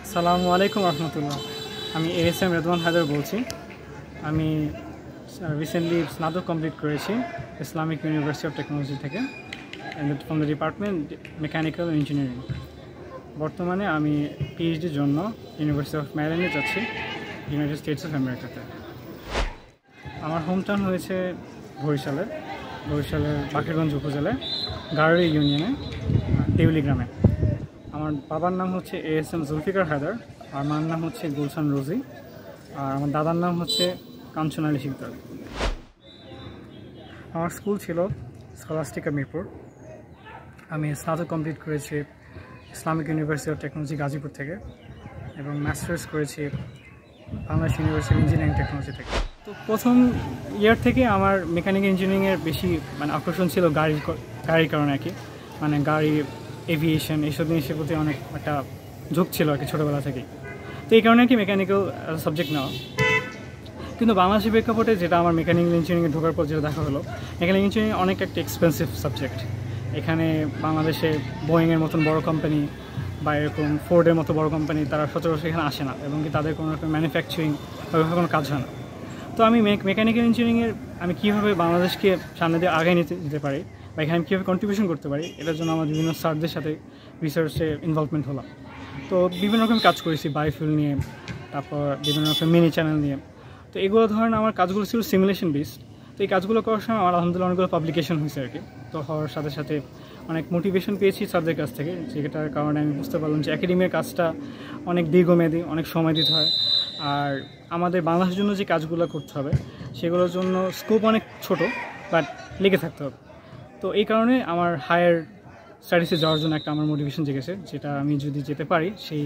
আসসালামু আলাইকুম রহমতুল্লাহ। আমি এএসএম রেদওয়ান হায়দার বলছি। আমি রিসেন্টলি স্নাতক কমপ্লিট করেছি ইসলামিক ইউনিভার্সিটি অফ টেকনোলজি থেকে from the department mechanical engineering. বর্তমানে আমি পিএইচডির জন্য ইউনিভার্সিটি অফ ম্যারিল্যান্ডে যাচ্ছি, ইউনাইটেড স্টেটস অফ আমেরিকাতে। আমার হোম টাউন হয়েছে বরিশালের বাকেরগঞ্জ উপজেলায় গারোড়ি ইউনিয়নে দেউলি গ্রামে। আমার বাবার নাম হচ্ছে এএসএম জুলফিকার হায়দার, আর মার নাম হচ্ছে গুলশান রোজি, আর আমার দাদার নাম হচ্ছে কাঞ্চন আলী শিকদার। আমার স্কুল ছিল স্কলাস্টিকা মিরপুর। আমি স্নাতক কমপ্লিট করেছি Islamic university of technology Gazipur থেকে এবং মাস্টার্স করেছি বাংলাদেশ ইউনিভার্সিটি ইঞ্জিনিয়ারিং টেকনোলজি থেকে। তো প্রথম ইয়ার থেকে আমার মেকানিক্যাল ইঞ্জিনিয়ারিংয়ের বেশি আকর্ষণ ছিল গাড়ির কারণে আর কি, গাড়ি, এভিয়েশন এইসব জিনিসের প্রতি অনেক একটা ঝোঁক ছিল আর কি ছোটোবেলা থেকেই। তো এই কারণে কি মেকানিক্যাল সাবজেক্ট নেওয়া। কিন্তু বাংলাদেশের প্রেক্ষাপটে যেটা আমার মেকানিক্যাল ইঞ্জিনিয়ারিংয়ে ঢোকার পর যেটা দেখা হলো, মেকানিক্যাল ইঞ্জিনিয়ারিং অনেক একটা এক্সপেন্সিভ সাবজেক্ট। এখানে বাংলাদেশে বোয়িংয়ের মতন বড় কোম্পানি বা এরকম ফোর্ডের মতো বড় কোম্পানি তারা সচরাচর এখানে আসে না, এবং কি তাদের কোনো রকম ম্যানুফ্যাকচারিং বা কোনো কাজ হয় না। তো আমি মেকানিক্যাল ইঞ্জিনিয়ারিংয়ের আমি কীভাবে বাংলাদেশকে সামনে দিয়ে আগায় নিতে পারি বা এখানে আমি কীভাবে কন্ট্রিবিউশন করতে পারি, এটার জন্য আমার বিভিন্ন স্যারদের সাথে রিসার্চে ইনভলভমেন্ট হলাম। তো বিভিন্ন রকম কাজ করেছি, বায়োফুয়েল নিয়ে, তারপর বিভিন্ন রকম মিনি চ্যানেল নিয়ে। তো এগুলো ধরেন আমার কাজগুলো ছিল সিমুলেশন বেসড। তো এই কাজগুলো করার সময় আমার আলহামদুলিল্লাহ অনেকগুলো পাবলিকেশন হয়েছে আর কি। তো হওয়ার সাথে সাথে অনেক মোটিভেশন পেয়েছি স্যারদের কাছ থেকে, যেটার কারণে আমি বুঝতে পারলাম যে একাডেমির কাজটা অনেক দীর্ঘমেয়াদী, অনেক সময় দিতে হয়। আর আমাদের বাংলাদেশের জন্য যে কাজগুলো করতে হবে সেগুলোর জন্য স্কোপ অনেক ছোট, বাট লেগে থাকতে হবে। তো এই কারণে আমার হায়ার স্টাডিজে যাওয়ার জন্য একটা আমার মোটিভেশন জেগেছে, যেটা আমি যদি যেতে পারি সেই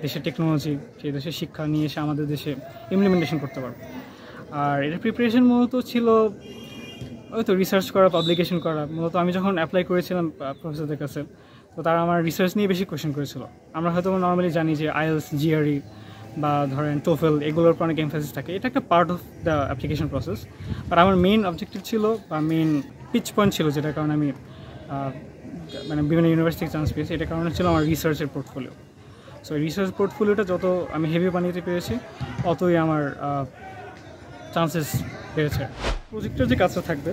দেশের টেকনোলজি, সেই দেশের শিক্ষা নিয়ে এসে আমাদের দেশে ইমপ্লিমেন্টেশন করতে পারবো। আর এটার প্রিপারেশন মূলত ছিল হয়তো রিসার্চ করা, পাবলিকেশন করা। মূলত আমি যখন অ্যাপ্লাই করেছিলাম প্রফেসরদের কাছে, তো তারা আমার রিসার্চ নিয়ে বেশি কোয়েশ্চেন করেছিল। আমরা হয়তো নর্মালি জানি যে আইএলস, জিআরই বা ধরেন টোফেল এগুলোর উপর অনেক এমফাসিস থাকে, এটা একটা part of the application process. But আমার মেইন অবজেক্টিভ ছিল বা মেইন পিচ পয়েন্ট ছিল, যেটার কারণে আমি বিভিন্ন ইউনিভার্সিটি চান্স পেয়েছি, এটার কারণে ছিল আমার রিসার্চের পোর্টফোলিও। সো রিসার্চ পোর্টফোলিওটা যত আমি হেভি বানিয়ে পেরেছি, অতই আমার চান্সেস বেড়েছে। প্রজেক্টের যে কাজটা থাকবে,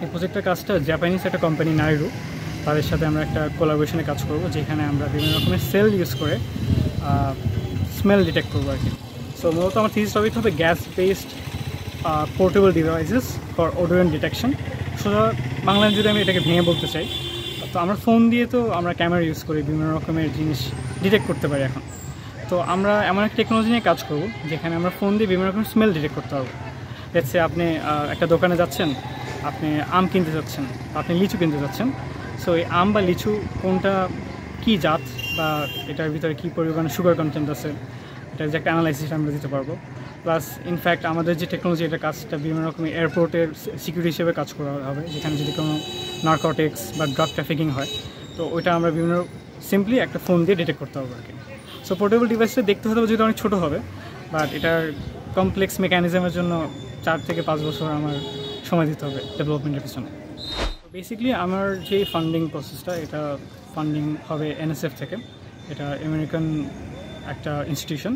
এই প্রজেক্টের কাজটা জাপানিজ একটা কোম্পানি নাইরু, তাদের সাথে আমরা একটা কোলাবোরেশনে কাজ করব, যেখানে আমরা বিভিন্ন রকমের সেল ইউজ করে স্মেল ডিটেক্ট করবো আর কি। সো মূলত আমার থিসিস টপিক হবে gas based portable devices for odorant detection. সোজা বাংলায় যদি আমি এটাকে ভেঙে বলতে চাই, তো আমরা ফোন দিয়ে তো আমরা ক্যামেরা ইউজ করি, বিভিন্ন রকমের জিনিস ডিটেক্ট করতে পারি এখন। তো আমরা এমন একটা টেকনোলজি নিয়ে কাজ করব যেখানে আমরা ফোন দিয়ে বিভিন্ন রকমের স্মেল ডিটেক্ট করতে পারবো। দেখছে আপনি একটা দোকানে যাচ্ছেন, আপনি আম কিনতে যাচ্ছেন, আপনি লিচু কিনতে যাচ্ছেন। সো এই আম বা লিচু কোনটা কী জাত বা এটার ভিতরে কী পরিমাণে সুগার কন্টেন্ট আছে, এটার যে একটা অ্যানালাইসিস আমরা দিতে পারবো। প্লাস ইনফ্যাক্ট আমাদের যে টেকনোলজি, এটা কাজটা বিভিন্ন রকমের এয়ারপোর্টের সিকিউরিটি হিসেবে কাজ করা হবে, যেখানে যদি কোনো নার্কোটিক্স বা ড্রাগ ট্রাফিকিং হয়, তো ওইটা আমরা বিভিন্ন সিম্পলি একটা ফোন দিয়ে ডিটেক্ট করতে পারবো আর কি। সো পোর্টেবল ডিভাইসটা দেখতে হতে হবে যেটা অনেক ছোটো হবে, বাট এটার কমপ্লেক্স মেকানিজমের জন্য 4 থেকে 5 বছর আমার সময় দিতে হবে ডেভেলপমেন্টের পিছনে। বেসিক্যালি আমার যে ফান্ডিং প্রসেসটা, এটা ফান্ডিং হবে এনএসএফ থেকে। এটা আমেরিকান একটা ইনস্টিটিউশন,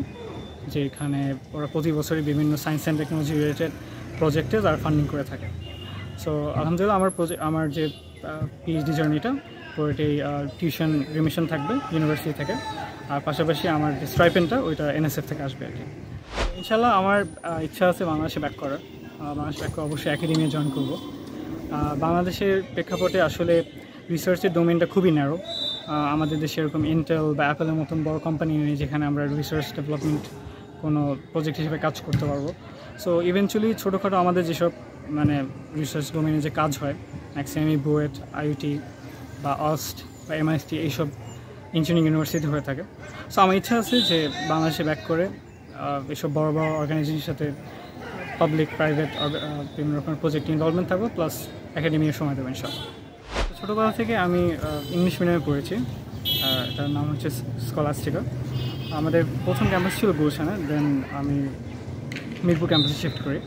যেখানে ওরা প্রতি বছরই বিভিন্ন সায়েন্স অ্যান্ড টেকনোলজি রিলেটেড প্রজেক্টে তারা ফান্ডিং করে থাকে। সো আলহামদুলিল্লাহ আমার যে পিএইচডি জার্নিটা পুরোটাই টিউশন রিমিশন থাকবে ইউনিভার্সিটি থেকে, আর পাশাপাশি আমার যে স্ট্রাইপেন্ডটা ওইটা এনএসএফ থেকে আসবে আর কি। ইনশাল্লাহ আমার ইচ্ছা আছে বাংলাদেশে ব্যাক করার। বাংলাদেশে ব্যাক করে অবশ্যই একাডেমিতে জয়েন করব। বাংলাদেশের প্রেক্ষাপটে আসলে রিসার্চের ডোমেনটা খুবই ন্যারো। আমাদের দেশে এরকম ইন্টেল বা অ্যাপেলের মতন বড় কোম্পানি নেই যেখানে আমরা রিসার্চ ডেভেলপমেন্ট কোনো প্রজেক্ট হিসেবে কাজ করতে পারবো। সো ইভেনচুয়ালি ছোটোখাটো আমাদের যেসব রিসার্চ ডোমেনে যে কাজ হয়, ম্যাক্সিমামই বুয়েট, আইইউটি বা অস্ট বা এমআইএসটি এইসব ইঞ্জিনিয়ারিং ইউনিভার্সিটি হয়ে থাকে। সো আমার ইচ্ছা আছে যে বাংলাদেশে ব্যাক করে এসব বড় বড় অর্গানাইজেশনের সাথে পাবলিক প্রাইভেট বিভিন্ন রকমের প্রজেক্ট ইনভলভমেন্ট থাকবো, প্লাস একাডেমির সময় দেবো ইনশাল্লাহ। ছোটোবেলা থেকে আমি ইংলিশ মিডিয়ামে পড়েছি, এটার নাম হচ্ছে স্কলাস্টিকা। আমাদের প্রথম ক্যাম্পাস ছিল গুলশানে, দেন আমি মিরপুর ক্যাম্পাসে শিফট করি।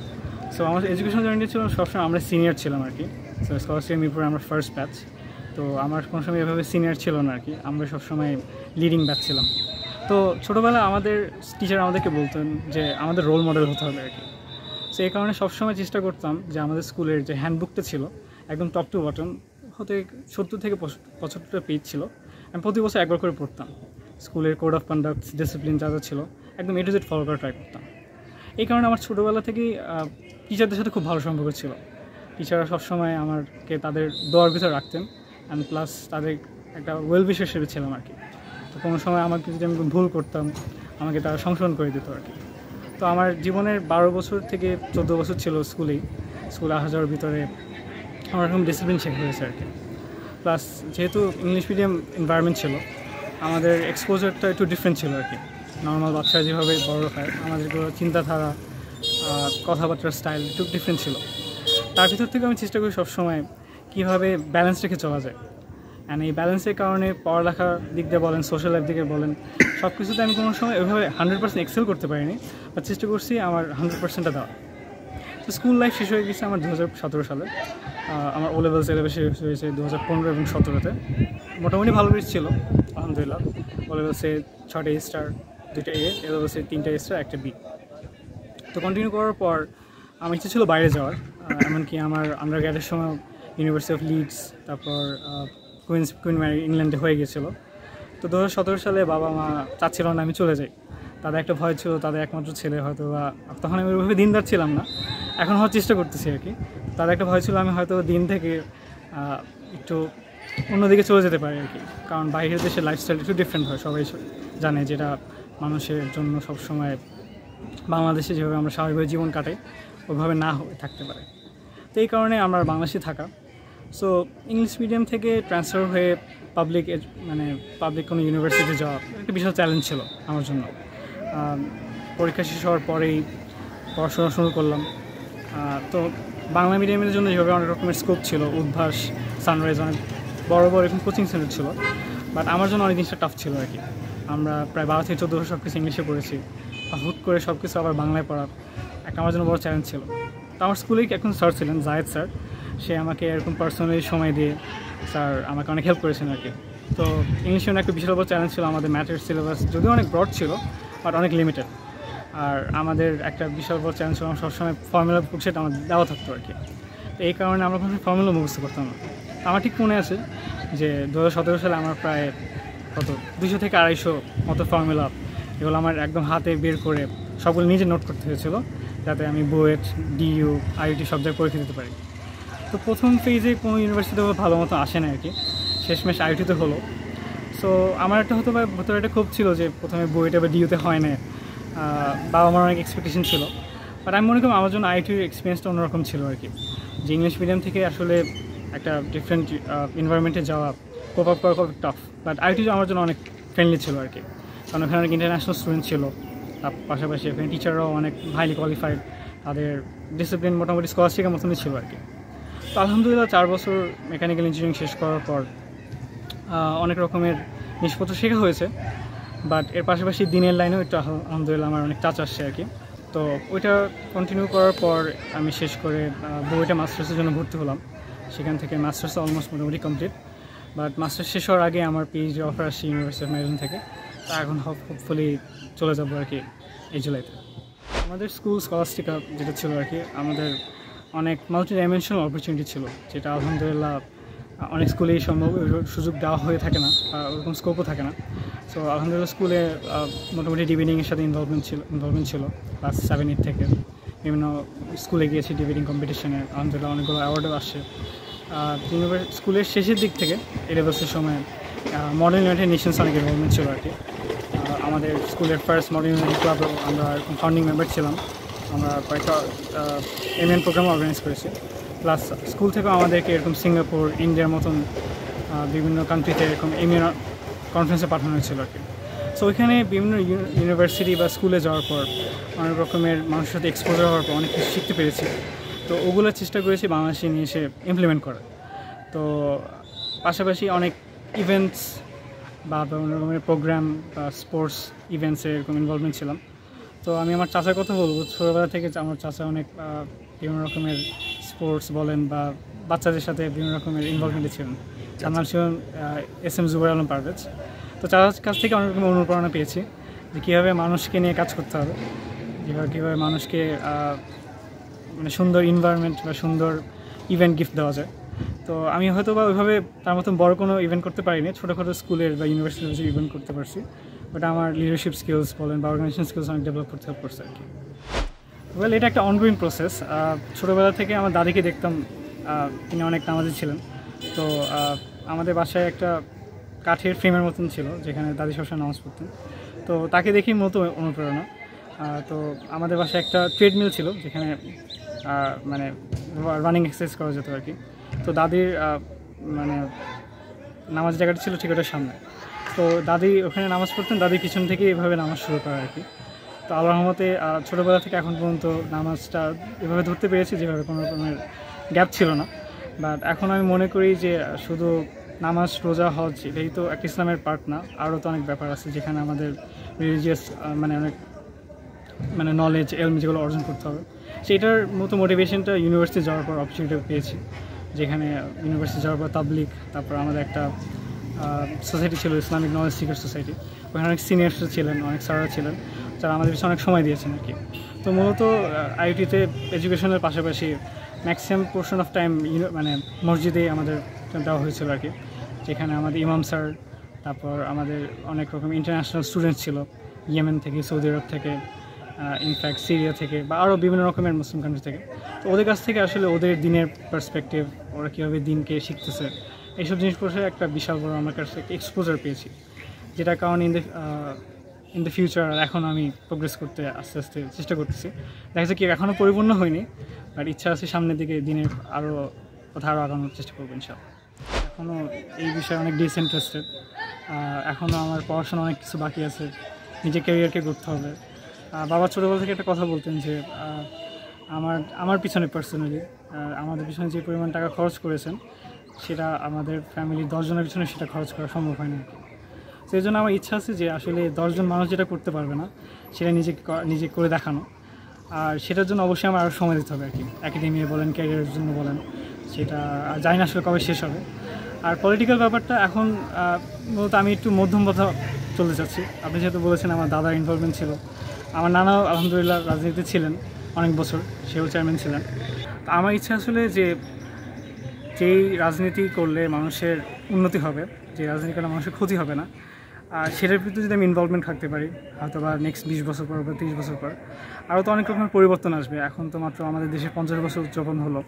সো আমার এডুকেশন জার্নি ছিল সবসময় আমরা সিনিয়র ছিলাম আর কি। সো স্কলাস্টিকা মিরপুরে আমরা ফার্স্ট ব্যাচ। তো আমার কোনো সময় এভাবে সিনিয়র ছিল না আর কি, আমরা সবসময় লিডিং ব্যাচ ছিলাম। তো ছোটোবেলায় আমাদের টিচার আমাদেরকে বলতেন যে আমাদের রোল মডেল হতে হবে আর কি। সো এই কারণে সবসময় চেষ্টা করতাম যে আমাদের স্কুলের যে হ্যান্ডবুকটা ছিল একদম টপ টু বটম হতে 70 থেকে 75টা পেজ ছিল, আমি প্রতি বছর একবার করে পড়তাম। স্কুলের কোড অফ কন্ডাক্ট, ডিসিপ্লিন যা যা ছিল একদম A to Z ফলো করা ট্রাই করতাম। এই কারণে আমার ছোটোবেলা থেকেই টিচারদের সাথে খুব ভালো সম্পর্ক ছিল। টিচাররা সবসময় আমাকে তাদের দোয়ার ভিতরে রাখতেন, অ্যান্ড প্লাস তাদের একটা ওয়েল উইশার হিসেবে ছিলাম আর কি। তো কোনো সময় আমাকে যদি আমি ভুল করতাম আমাকে তারা সংশোধন করে দিত আর কি। তো আমার জীবনের 12 বছর থেকে 14 বছর ছিল স্কুলে আসা যাওয়ার ভিতরে আমার এরকম ডিসিপ্লিন শেখা হয়েছে আর কি। প্লাস যেহেতু ইংলিশ মিডিয়াম এনভায়রনমেন্ট ছিল, আমাদের এক্সপোজারটা একটু ডিফারেন্ট ছিল আর কি। নর্মাল বাচ্চারা যেভাবে বড় হয় আমাদের চিন্তাধারা, কথাবার্তার স্টাইল একটু ডিফারেন্ট ছিল। তার ভিতর থেকে আমি চেষ্টা করি সবসময় কীভাবে ব্যালেন্স রেখে চলা যায়। অ্যান্ড এই ব্যালেন্সের কারণে পড়ালেখার দিক দিয়ে বলেন, সোশ্যাল লাইফ দিকে বলেন, সব কিছুতে আমি কোনো সময় এভাবে 100% এক্সেল করতে পারিনি, বা চেষ্টা করছি আমার 100%টা দেওয়া। তো স্কুল লাইফ শেষ হয়ে গেছে আমার 2017 সালে। আমার ও লেভেল সিলেবাস শেষ হয়েছে 2015 এবং 2017-তে। মোটামুটি ভালো বেশ ছিল আলহামদুলিল্লাহ। ও লেভেলসে 6টা A স্টার, 2টা A, এ লেভেলসে 3টা A স্টার, 1টা B। তো কন্টিনিউ করার পর আমার ইচ্ছে ছিল বাইরে যাওয়ার, এমনকি আমার আন্ডার গ্র্যাডের সময় ইউনিভার্সিটি অফ লিডস, তারপর কুইন ম্যারি ইংল্যান্ডে হয়ে গেছিলো। তো 2017 সালে বাবা মা চাচ্ছিল না আমি চলে যাই। তাদের একটা ভয় ছিল, তাদের একমাত্র ছেলে হয়তো, বা তখন আমি ওইভাবে দিনদার ছিলাম না, এখন হওয়ার চেষ্টা করতেছি আর কি। তাদের একটা ভয় ছিল আমি হয়তো দিন থেকে একটু অন্যদিকে চলে যেতে পারি আর কি। কারণ বাইরের দেশের লাইফস্টাইল একটু ডিফারেন্ট হয়, সবাই জানে, যেটা মানুষের জন্য সবসময় বাংলাদেশে যেভাবে আমরা স্বাভাবিকভাবে জীবন কাটাই ওইভাবে না হয়ে থাকতে পারে। তো এই কারণে আমার বাংলাদেশে থাকা। সো ইংলিশ মিডিয়াম থেকে ট্রান্সফার হয়ে পাবলিক কোনো ইউনিভার্সিটি যাওয়া একটা বিশাল চ্যালেঞ্জ ছিল আমার জন্য। পরীক্ষা শেষ হওয়ার পরেই পড়াশোনা শুরু করলাম। তো বাংলা মিডিয়ামের জন্য যেভাবে অনেক রকমের স্কোপ ছিল, উদ্ভাস, সানরাইজ, অনেক বড় বড় এরকম কোচিং সেন্টার ছিল, বাট আমার জন্য অনেক জিনিসটা টাফ ছিল আর কি। আমরা প্রায় 12 থেকে 14 বছর সব কিছু ইংলিশে পড়েছি, হুট করে সব কিছু আবার বাংলায় পড়া একটা আমার জন্য বড় চ্যালেঞ্জ ছিল। তো আমার স্কুলেই এখন স্যার ছিলেন জায়েদ স্যার, সে আমাকে এরকম পার্সোনালি সময় দিয়ে স্যার আমাকে অনেক হেল্প করেছেন আর কি। তো ইংলিশে একটা বিশাল বড় চ্যালেঞ্জ ছিল, আমাদের ম্যাথের সিলেবাস যদিও অনেক ব্রড ছিল বাট অনেক লিমিটেড। আর আমাদের একটা বিশাল বড় চ্যালেঞ্জ ছিল আমার সবসময় ফর্মুলা বুক সেটা আমার দেওয়া থাকতো আর কি। তো এই কারণে আমরা কোনো ফর্মুলা মুখস্থ করতাম না। আমার ঠিক মনে আছে যে 2017 সালে আমার প্রায় 200 থেকে 250 মতো ফর্মুলা, এগুলো আমার একদম হাতে বের করে সবগুলো নিজে নোট করতে হয়েছিল, যাতে আমি বুয়েট, ডিইউ, আইআইটি সব জায়গায় পরীক্ষা দিতে পারি। তো প্রথম ফেজে কোনো ইউনিভার্সিটিতে ভালো মতো আসে না আর কি, শেষমেশ আইআইটিতে হলো। সো আমার একটা ভেতরে একটা ক্ষোভ ছিল যে প্রথমে বুয়েটে বা ডিইউতে হয় না, বাবা মার অনেক এক্সপেকটেশন ছিল। বাট আমি মনে করি আমার জন্য আইআইটির এক্সপিরিয়েন্সটা অন্যরকম ছিল আর কি, যে ইংলিশ মিডিয়াম থেকে আসলে একটা ডিফারেন্ট এনভায়রনমেন্টে যাওয়া, কোপ আপ করা খুব টাফ। বাট আইআইটি আমার জন্য অনেক ফ্রেন্ডলি ছিল আর কি, কারণ ওখানে অনেক ইন্টারন্যাশনাল স্টুডেন্ট ছিল, তার পাশাপাশি ওখানে টিচাররাও অনেক হাইলি কোয়ালিফাইড, তাদের ডিসিপ্লিন মোটামুটি স্কলাস্টিকের মতনই ছিল আর কি। তো আলহামদুলিল্লাহ 4 বছর মেকানিক্যাল ইঞ্জিনিয়ারিং শেষ করার পর অনেক রকমের জিনিসপত্র শেখা হয়েছে, বাট এর পাশাপাশি দিনের লাইনেও একটু আলহামদুলিল্লাহ আমার অনেক টাচ আসছে আর কি। তো ওইটা কন্টিনিউ করার পর আমি শেষ করে বুয়েটে মাস্টার্সের জন্য ভর্তি হলাম। সেখান থেকে মাস্টার্স অলমোস্ট মোটামুটি কমপ্লিট, বাট মাস্টার্স শেষ হওয়ার আগে আমার পিএইচডি অফার আসছে ইউনিভার্সিটি অফ মেরিল্যান্ড থেকে। তা এখন হোপফুলি চলে যাবো আর কি এই জুলাইতে। আমাদের স্কলাস্টিকা যেটা ছিল আর কি, আমাদের অনেক মাল্টি ডাইমেনশনাল অপরচুনিটি ছিল, যেটা আলহামদুলিল্লাহ অনেক স্কুলেই সম্ভব সুযোগ দেওয়া হয়ে থাকে না, ওরকম স্কোপও থাকে না। সো আলহামদুলিল্লাহ স্কুলে মোটামুটি ডিবেটিংয়ের সাথে ইনভলভমেন্ট ছিল ক্লাস 7-8 থেকে। বিভিন্ন স্কুলে গিয়েছি ডিবেটিং কম্পিটিশনে, আলহামদুলিল্লাহ অনেকগুলো অ্যাওয়ার্ডও আসছে। স্কুলের শেষের দিক থেকে এলেভেলসের সময় মডার্ন ইউনাইটেড নেশনস অনেক ইনভলভমেন্ট ছিল আর কি। আমাদের স্কুলের ফার্স্ট মডার্ন ইউনাইটেড ক্লাবও আমরা ফাউন্ডিং মেম্বার ছিলাম। আমরা কয়েকটা এমএন প্রোগ্রাম অর্গানাইজ করেছি। প্লাস স্কুল থেকেও আমাদেরকে এরকম সিঙ্গাপুর, ইন্ডিয়ার মতন বিভিন্ন কান্ট্রিতে এরকম এমএন কনফারেন্সে পাঠানো হয়েছিল আর কি। সো ওইখানে বিভিন্ন ইউনিভার্সিটি বা স্কুলে যাওয়ার পর অনেক রকমের মানুষের সাথে এক্সপোজার হওয়ার পর অনেক কিছু শিখতে পেরেছি। তো ওগুলোর চেষ্টা করেছি বাংলাদেশে নিয়ে এসে ইমপ্লিমেন্ট করার। তো পাশাপাশি অনেক ইভেন্টস বা বিভিন্ন রকমের প্রোগ্রাম বা স্পোর্টস ইভেন্টসে এরকম ইনভলভমেন্ট ছিলাম। তো আমি আমার চাচার কথা বলবো, ছোটোবেলা থেকে আমার চাচা অনেক বিভিন্ন রকমের স্পোর্টস বলেন বা বাচ্চাদের সাথে বিভিন্ন রকমের ইনভলভমেন্টে ছিলেন। আমার ছিলেন SM জুবাইর আলম পারভেজ। তো চাচার কাছ থেকে অনেক রকমের অনুপ্রেরণা পেয়েছি। যে কীভাবে মানুষকে নিয়ে কাজ করতে হবে, কীভাবে মানুষকে মানে সুন্দর এনভায়রনমেন্ট বা সুন্দর ইভেন্ট গিফট দেওয়া যায়। তো আমি হয়তো বা ওইভাবে তার মতন বড় কোনো ইভেন্ট করতে পারিনি, ছোটোখাটো স্কুলের বা ইউনিভার্সিটির কিছু ইভেন্ট করতে পারছি, বাট আমার লিডারশিপ স্কিলস বলেন বা অর্গানাইজেশন স্কিলস অনেক ডেভেলপ করতে হেল্প করছে আর কি। ওয়েল, এটা একটা অনগোয়িং প্রসেস। ছোটোবেলা থেকে আমার দাদিকে দেখতাম, তিনি অনেক নামাজি ছিলেন। তো আমাদের বাসায় একটা কাঠের ফ্রেমের মতন ছিল যেখানে দাদি সবসময় নামাজ পড়তেন। তো তাকে দেখেই মূলত অনুপ্রেরণা। তো আমাদের বাসায় একটা ট্রেডমিল ছিল যেখানে মানে রানিং এক্সারসাইজ করা যেত আর কি। তো দাদির মানে নামাজ জায়গাটা ছিল ঠিক ওটার সামনে। তো দাদি ওখানে নামাজ পড়তেন, দাদির পিছন থেকে এভাবে নামাজ শুরু করা আর কি। তো আল্লাহর রহমতে ছোটোবেলা থেকে এখন পর্যন্ত নামাজটা এভাবে ধরতে পেরেছি যেভাবে কোনো রকমের গ্যাপ ছিল না। বাট এখন আমি মনে করি যে শুধু নামাজ, রোজা, হজ এটাই তো একটা ইসলামের পার্ট না, আরও তো অনেক ব্যাপার আছে যেখানে আমাদের রিলিজিয়াস মানে অনেক মানে নলেজ, এলম যেগুলো অর্জন করতে হবে। সেইটার মতো মোটিভেশনটা ইউনিভার্সিটি যাওয়ার পর অপরচুনিটি পেয়েছি, যেখানে ইউনিভার্সিটি যাওয়ার পর তাবলিগ, তারপর আমাদের একটা সোসাইটি ছিল ইসলামিক নলেজ সিকার সোসাইটি। ওখানে অনেক সিনিয়র্স ছিলেন, অনেক স্যাররা ছিলেন যারা আমাদের পিছনে অনেক সময় দিয়েছেন আর কি। তো মূলত আইআইটিতে এডুকেশনের পাশাপাশি ম্যাক্সিমাম পোর্শন অফ টাইম মানে মসজিদে আমাদের দেওয়া হয়েছিল আর কি, যেখানে আমাদের ইমাম স্যার, তারপর আমাদের অনেক রকম ইন্টারন্যাশনাল স্টুডেন্টস ছিল, ইয়েমেন থেকে, সৌদি আরব থেকে, ইনফ্যাক্ট সিরিয়া থেকে বা আরও বিভিন্ন রকমের মুসলিম কান্ট্রি থেকে। তো ওদের কাছ থেকে আসলে ওদের দিনের পার্সপেক্টিভ, ওরা কীভাবে দিনকে শিখতেছে, এইসব জিনিসপত্রের একটা বিশাল বড় আমার কাছে একটা এক্সপোজার পেয়েছি, যেটা কারণ ইন দ্য ফিউচার এখন আমি প্রোগ্রেস করতে আস্তে আস্তে চেষ্টা করতেছি। দেখা যাচ্ছে কি এখনও পরিপূর্ণ হয়নি, বাট ইচ্ছা আছে সামনের দিকে দিনের আরও আগানোর চেষ্টা করবো ইনশাআল্লাহ। এখনও এই বিষয়ে অনেক ডিসইন্টারেস্টেড, এখনও আমার পড়াশোনা অনেক কিছু বাকি আছে, নিজের ক্যারিয়ারকে করতে হবে। বাবা ছোটোবেলা থেকে একটা কথা বলতেন যে আমার পিছনে পার্সোনালি আমাদের পিছনে যে পরিমাণ টাকা খরচ করেছেন সেটা আমাদের ফ্যামিলির 10 জনের পিছনে সেটা খরচ করা সম্ভব হয় না। সেই জন্য আমার ইচ্ছা আছে যে আসলে 10 জন মানুষ যেটা করতে পারবে না সেটা নিজে করে দেখানো, আর সেটার জন্য অবশ্যই আমার আরও সময় দিতে হবে আর কি। একাডেমি বলেন, ক্যারিয়ারের জন্য বলেন, সেটা জানি না আসলে কবে শেষ হবে। আর পলিটিক্যাল ব্যাপারটা এখন মূলত আমি একটু মধ্যম পথা চলতে চাচ্ছি। আপনি যেহেতু বলেছেন আমার দাদার ইনভলভমেন্ট ছিল, আমার নানাও আলহামদুলিল্লাহ রাজনীতিতে ছিলেন অনেক বছর, সেও চেয়ারম্যান ছিলেন। তো আমার ইচ্ছা আসলে যে যেই রাজনীতি করলে মানুষের উন্নতি হবে, যে রাজনীতি করলে মানুষের ক্ষতি হবে না, আর সেটার ভিতরে যদি আমি ইনভলভমেন্ট থাকতে পারি, হয়তো বা নেক্সট 20 বছর পর বা 30 বছর পর আরও তো অনেক রকমের পরিবর্তন আসবে। এখন তো মাত্র আমাদের দেশে 50 বছর উদযাপন হলো,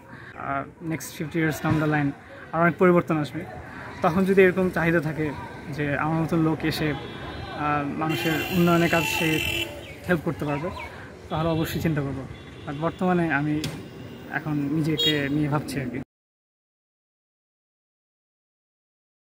আর next 50 years down the line আরও অনেক পরিবর্তন আসবে। তখন যদি এরকম চাহিদা থাকে যে আমার মতো লোক এসে মানুষের উন্নয়নের কাজ সে হেল্প করতে পারবে, তাহলে অবশ্যই চিন্তা করবো। আর বর্তমানে আমি এখন নিজেকে নিয়ে ভাবছি আর কি।